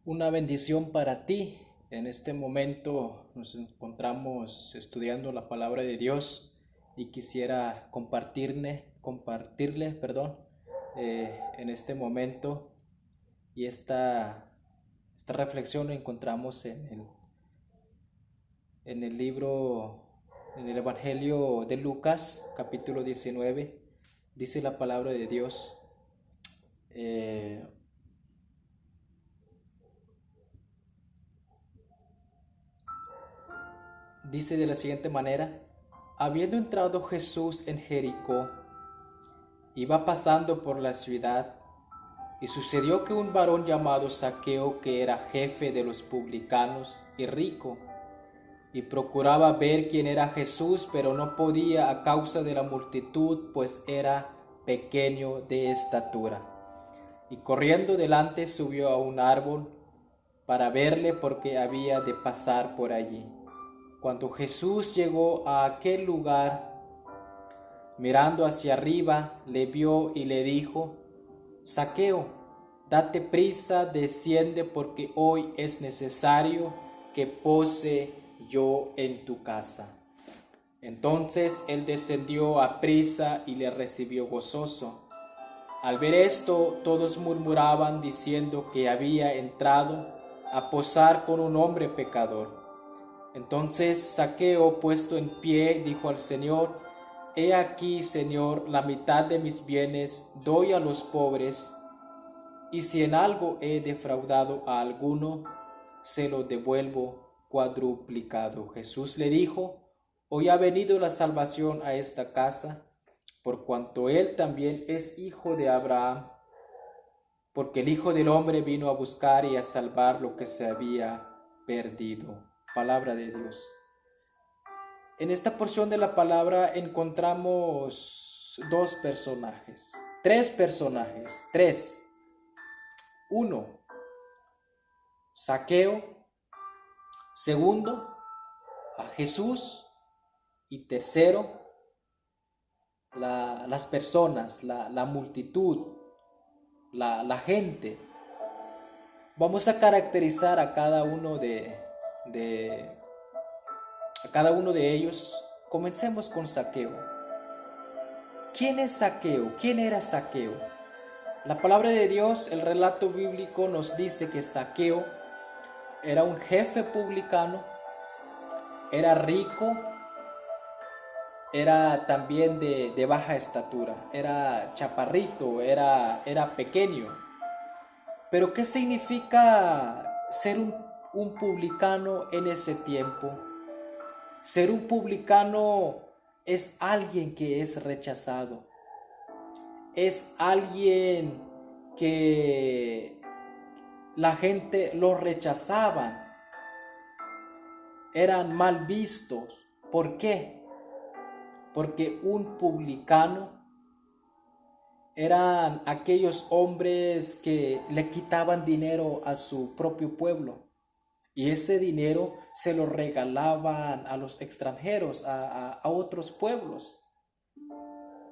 Una bendición para ti. En este momento nos encontramos estudiando la palabra de Dios y quisiera compartirle, en este momento y esta reflexión la encontramos en el libro, en el Evangelio de Lucas, capítulo 19. Dice la palabra de Dios. eh, Dice de la siguiente manera: habiendo entrado Jesús en Jericó, iba pasando por la ciudad, y sucedió que un varón llamado Zaqueo, que era jefe de los publicanos y rico, y procuraba ver quién era Jesús, pero no podía a causa de la multitud, pues era pequeño de estatura. Y corriendo delante subió a un árbol para verle, porque había de pasar por allí. Cuando Jesús llegó a aquel lugar, mirando hacia arriba, le vio y le dijo: Zaqueo, date prisa, desciende, porque hoy es necesario que pose yo en tu casa. Entonces él descendió a prisa y le recibió gozoso. Al ver esto, todos murmuraban diciendo que había entrado a posar con un hombre pecador. Entonces Zaqueo, puesto en pie, dijo al Señor: He aquí, Señor, la mitad de mis bienes doy a los pobres, y si en algo he defraudado a alguno, se lo devuelvo cuadruplicado. Jesús le dijo: Hoy ha venido la salvación a esta casa, por cuanto él también es hijo de Abraham, porque el Hijo del Hombre vino a buscar y a salvar lo que se había perdido. Palabra de Dios. En esta porción de la palabra encontramos tres personajes. Uno, Zaqueo. Segundo, a Jesús. Y tercero, las personas, la multitud, la gente. Vamos a caracterizar a cada uno de ellos. Comencemos con Zaqueo. ¿Quién es Zaqueo? ¿Quién era Zaqueo? La palabra de Dios, el relato bíblico nos dice que Zaqueo era un jefe publicano, era rico, era también de baja estatura, era chaparrito, era pequeño. Pero ¿qué significa ser un publicano en ese tiempo? Ser un publicano es alguien que es rechazado, es alguien que la gente lo rechazaba, eran mal vistos. ¿Por qué? Porque un publicano eran aquellos hombres que le quitaban dinero a su propio pueblo, y ese dinero se lo regalaban a los extranjeros, a otros pueblos.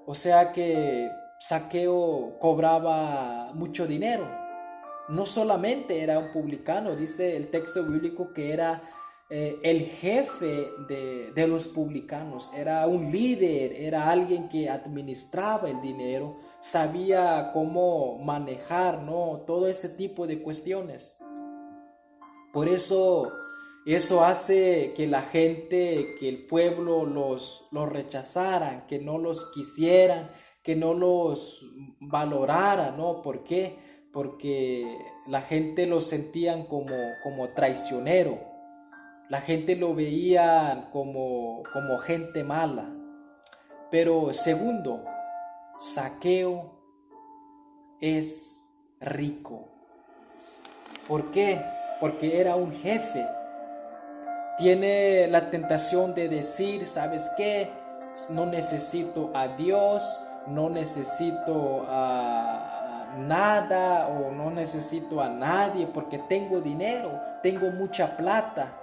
O sea que Zaqueo cobraba mucho dinero. No solamente era un publicano, dice el texto bíblico que era el jefe de los publicanos, era un líder, era alguien que administraba el dinero, sabía cómo manejar, ¿no?, todo ese tipo de cuestiones. Por eso hace que la gente, que el pueblo los rechazaran, que no los quisieran, que no los valorara, ¿no? ¿Por qué? Porque la gente lo sentían como traicionero. La gente lo veía como gente mala. Pero segundo, Zaqueo es rico. ¿Por qué? Porque era un jefe. Tiene la tentación de decir: ¿sabes qué? No necesito a Dios, no necesito a nada, o no necesito a nadie, porque tengo dinero, tengo mucha plata,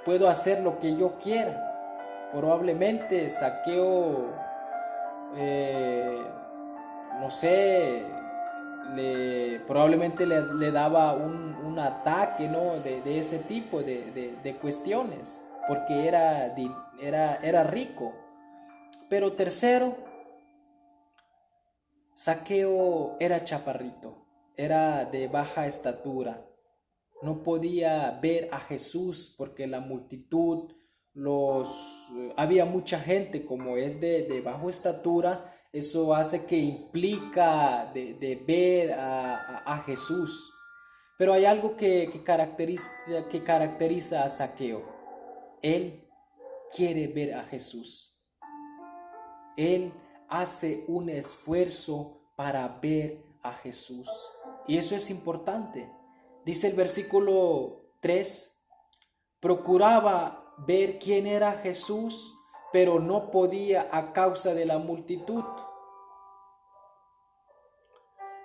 puedo hacer lo que yo quiera. Probablemente Zaqueo, no sé, probablemente le daba un ataque, ¿no? de ese tipo de cuestiones, porque era rico. Pero tercero, Zaqueo era chaparrito, era de baja estatura, no podía ver a Jesús porque la multitud, había mucha gente. Como es de baja estatura, eso hace que implica de ver a Jesús. Pero hay algo que caracteriza a Zaqueo. Él quiere ver a Jesús. Él hace un esfuerzo para ver a Jesús. Y eso es importante. Dice el versículo 3, procuraba ver quién era Jesús, pero no podía a causa de la multitud,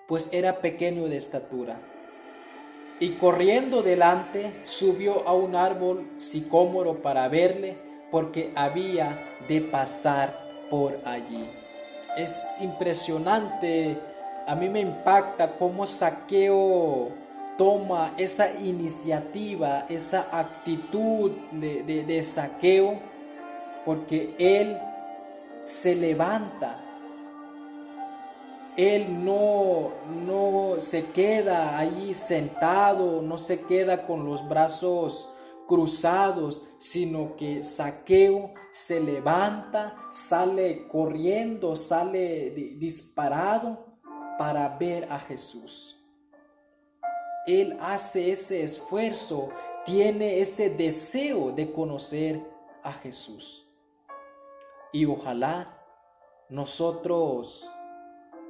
pues era pequeño de estatura. Y corriendo delante, subió a un árbol sicómoro para verle, porque había de pasar por allí. Es impresionante, a mí me impacta cómo Zaqueo toma esa iniciativa, esa actitud de Zaqueo, porque él se levanta. Él no se queda allí sentado, no se queda con los brazos cruzados, sino que Zaqueo se levanta, sale corriendo, sale disparado para ver a Jesús. Él hace ese esfuerzo, tiene ese deseo de conocer a Jesús. Y ojalá nosotros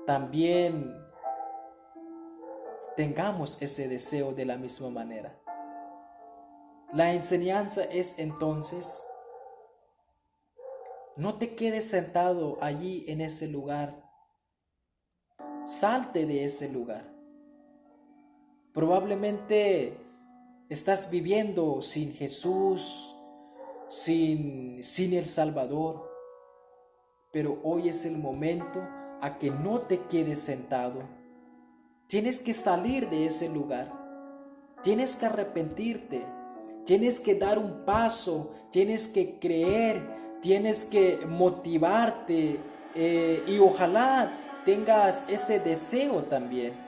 también tengamos ese deseo de la misma manera. La enseñanza es entonces, no te quedes sentado allí en ese lugar, salte de ese lugar. Probablemente estás viviendo sin Jesús, sin el Salvador, pero hoy es el momento a que no te quedes sentado. Tienes que salir de ese lugar, tienes que arrepentirte, tienes que dar un paso, tienes que creer, tienes que motivarte, y ojalá tengas ese deseo también.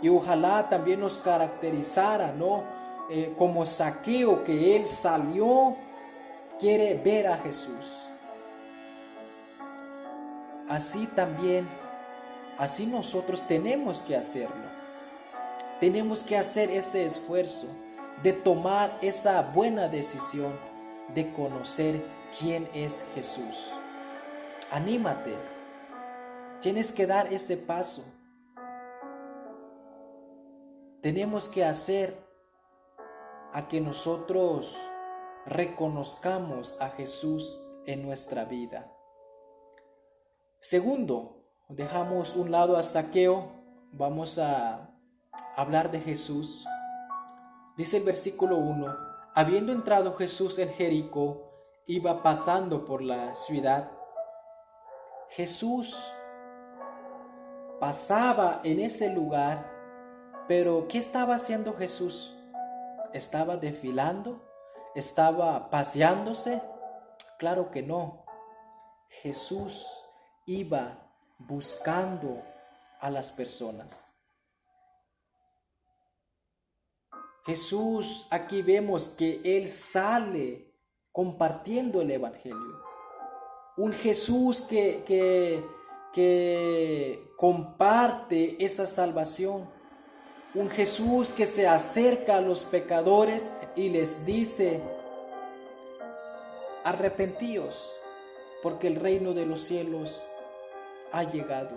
Y ojalá también nos caracterizara, ¿no? Como Zaqueo, que él salió, quiere ver a Jesús. Así también, así nosotros tenemos que hacerlo. Tenemos que hacer ese esfuerzo de tomar esa buena decisión de conocer quién es Jesús. Anímate. Tienes que dar ese paso. Tenemos que hacer a que nosotros reconozcamos a Jesús en nuestra vida. Segundo, dejamos un lado a Zaqueo, vamos a hablar de Jesús. Dice el versículo 1, habiendo entrado Jesús en Jericó, iba pasando por la ciudad. Jesús pasaba en ese lugar, pero ¿qué estaba haciendo Jesús? ¿Estaba desfilando? ¿Estaba paseándose? Claro que no. Jesús iba buscando a las personas. Jesús, aquí vemos que Él sale compartiendo el Evangelio. Un Jesús que comparte esa salvación. Un Jesús que se acerca a los pecadores y les dice, arrepentíos, porque el reino de los cielos ha llegado,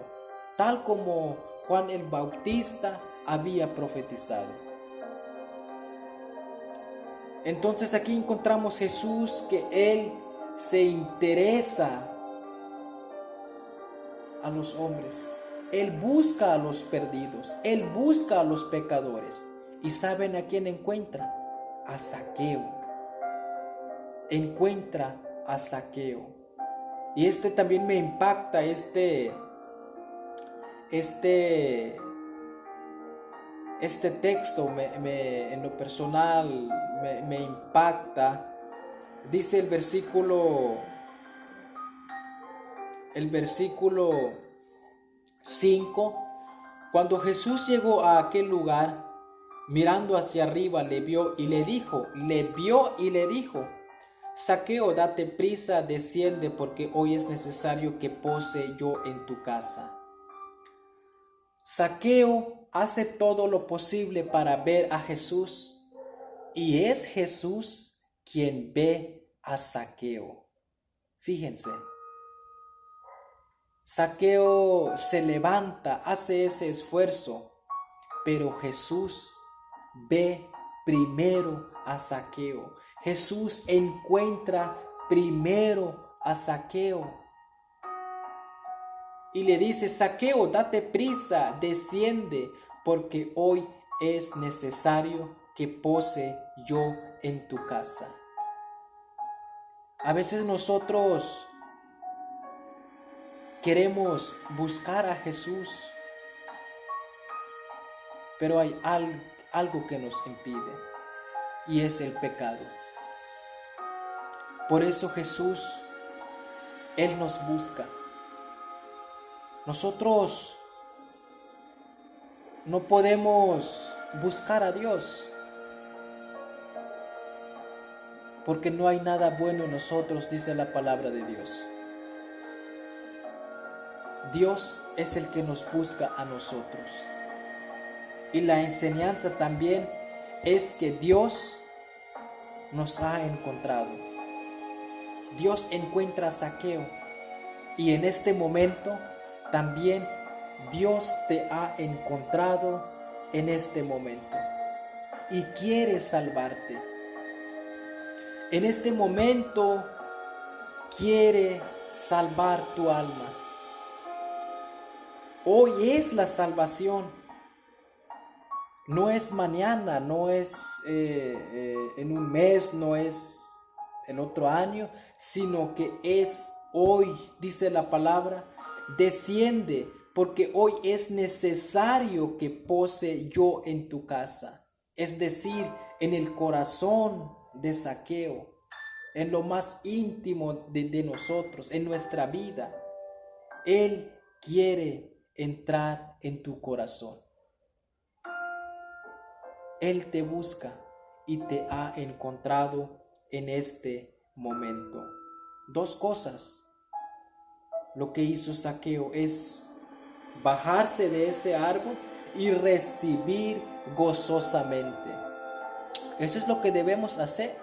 tal como Juan el Bautista había profetizado. Entonces aquí encontramos Jesús, que Él se interesa a los hombres. Él busca a los perdidos, Él busca a los pecadores. ¿Y saben a quién encuentra? A Zaqueo. Encuentra a Zaqueo. Y también me impacta este este texto en lo personal me impacta. Dice el versículo 5, cuando Jesús llegó a aquel lugar, mirando hacia arriba, le vio y le dijo, Zaqueo, date prisa, desciende, porque hoy es necesario que pose yo en tu casa. Zaqueo hace todo lo posible para ver a Jesús, y es Jesús quien ve a Zaqueo. Fíjense, Zaqueo se levanta, hace ese esfuerzo, pero Jesús ve primero a Zaqueo. Jesús encuentra primero a Zaqueo y le dice: Zaqueo, date prisa, desciende, porque hoy es necesario que pose yo en tu casa. A veces nosotros queremos buscar a Jesús, pero hay algo que nos impide, y es el pecado. Por eso Jesús, Él nos busca. Nosotros no podemos buscar a Dios, porque no hay nada bueno en nosotros, dice la palabra de Dios. Dios es el que nos busca a nosotros. Y la enseñanza también es que Dios nos ha encontrado. Dios encuentra a Zaqueo, y en este momento también Dios te ha encontrado en este momento y quiere salvarte. En este momento quiere salvar tu alma. Hoy es la salvación. No es mañana, no es en un mes, no es el otro año, sino que es hoy, dice la palabra. Desciende, porque hoy es necesario que pose yo en tu casa. Es decir, en el corazón de Zaqueo, en lo más íntimo de nosotros, en nuestra vida. Él quiere entrar en tu corazón. Él te busca y te ha encontrado en este momento. Dos cosas. Lo que hizo Zaqueo es bajarse de ese árbol y recibir gozosamente. Eso es lo que debemos hacer.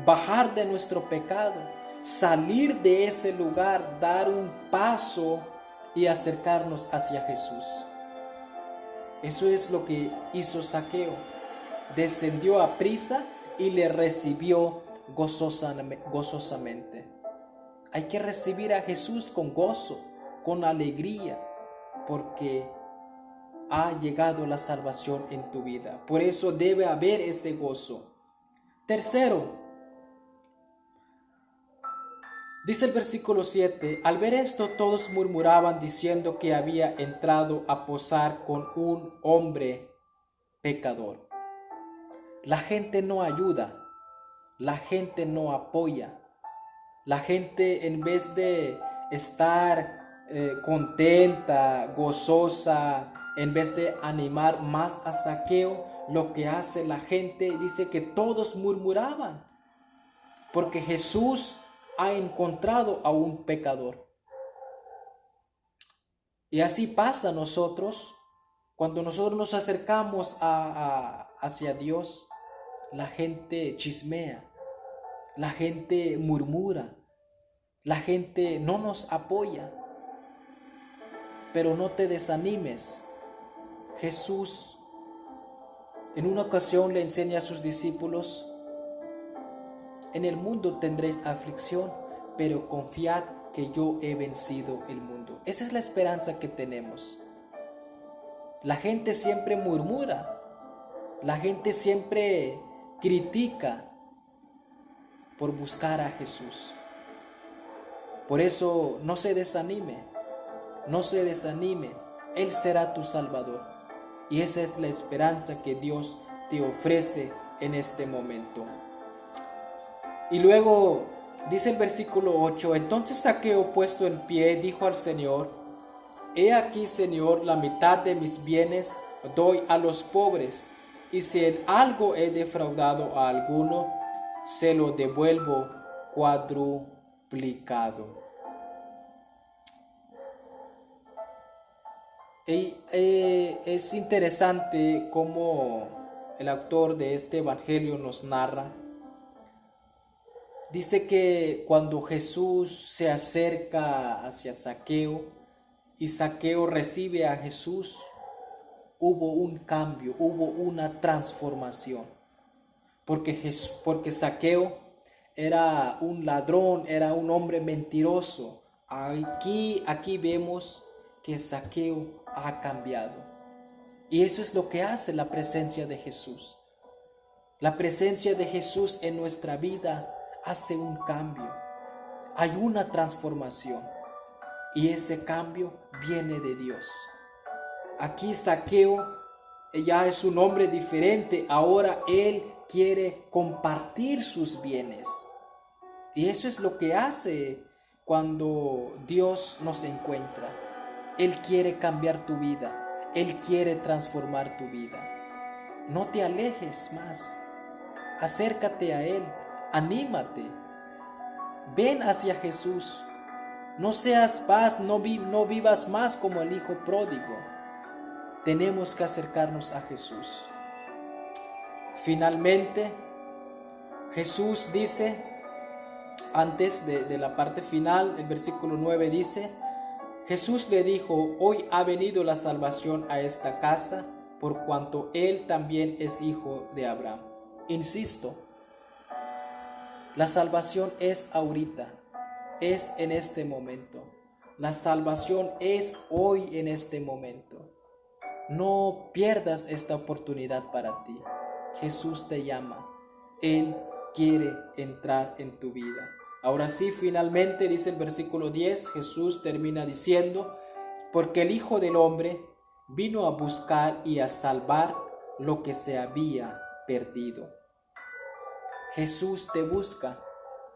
Bajar de nuestro pecado, salir de ese lugar, dar un paso y acercarnos hacia Jesús. Eso es lo que hizo Zaqueo. Descendió a prisa y le recibió gozosamente. Hay que recibir a Jesús con gozo, con alegría, porque ha llegado la salvación en tu vida. Por eso debe haber ese gozo. Tercero, dice el versículo 7, al ver esto todos murmuraban diciendo que había entrado a posar con un hombre pecador. La gente no ayuda, la gente no apoya. La gente, en vez de estar contenta, gozosa, en vez de animar más a Zaqueo, lo que hace la gente, dice que todos murmuraban, porque Jesús ha encontrado a un pecador. Y así pasa a nosotros, cuando nosotros nos acercamos hacia Dios. La gente chismea, la gente murmura, la gente no nos apoya. Pero no te desanimes. Jesús en una ocasión le enseña a sus discípulos: en el mundo tendréis aflicción, pero confiad que yo he vencido el mundo. Esa es la esperanza que tenemos. La gente siempre murmura, la gente siempre critica por buscar a Jesús. Por eso no se desanime, no se desanime. Él será tu Salvador. Y esa es la esperanza que Dios te ofrece en este momento. Y luego dice el versículo 8, entonces Zaqueo, puesto en pie, dijo al Señor: He aquí, Señor, la mitad de mis bienes doy a los pobres, y si en algo he defraudado a alguno, se lo devuelvo cuadruplicado. Es interesante cómo el autor de este evangelio nos narra. Dice que cuando Jesús se acerca hacia Zaqueo y Zaqueo recibe a Jesús, hubo un cambio, hubo una transformación. Porque Zaqueo era un ladrón, era un hombre mentiroso. Aquí vemos que Zaqueo ha cambiado. Y eso es lo que hace la presencia de Jesús. La presencia de Jesús en nuestra vida hace un cambio. Hay una transformación. Y ese cambio viene de Dios. Aquí Zaqueo ya es un hombre diferente. Ahora él quiere compartir sus bienes. Y eso es lo que hace cuando Dios nos encuentra. Él quiere cambiar tu vida. Él quiere transformar tu vida. No te alejes más. Acércate a Él. Anímate. Ven hacia Jesús. No seas más, no vivas más como el hijo pródigo. Tenemos que acercarnos a Jesús. Finalmente, Jesús dice, antes de la parte final, el versículo 9 dice: Jesús le dijo: hoy ha venido la salvación a esta casa, por cuanto él también es hijo de Abraham. Insisto, la salvación es ahorita, es en este momento. La salvación es hoy, en este momento. No pierdas esta oportunidad para ti. Jesús te llama. Él quiere entrar en tu vida. Ahora sí, finalmente, dice el versículo 10, Jesús termina diciendo: porque el Hijo del Hombre vino a buscar y a salvar lo que se había perdido. Jesús te busca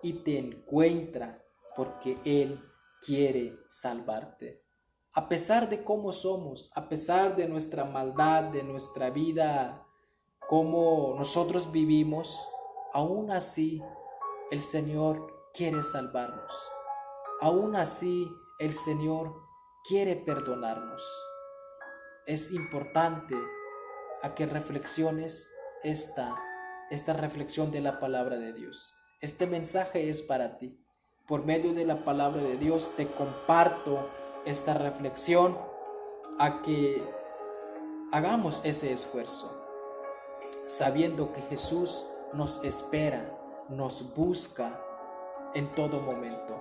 y te encuentra porque Él quiere salvarte. A pesar de cómo somos, a pesar de nuestra maldad, de nuestra vida, cómo nosotros vivimos, aún así el Señor quiere salvarnos. Aún así el Señor quiere perdonarnos. Es importante a que reflexiones esta reflexión de la palabra de Dios. Este mensaje es para ti. Por medio de la palabra de Dios te comparto esta reflexión a que hagamos ese esfuerzo, sabiendo que Jesús nos espera, nos busca en todo momento.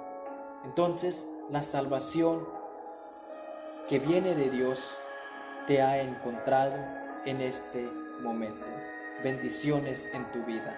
Entonces, la salvación que viene de Dios te ha encontrado en este momento. Bendiciones en tu vida.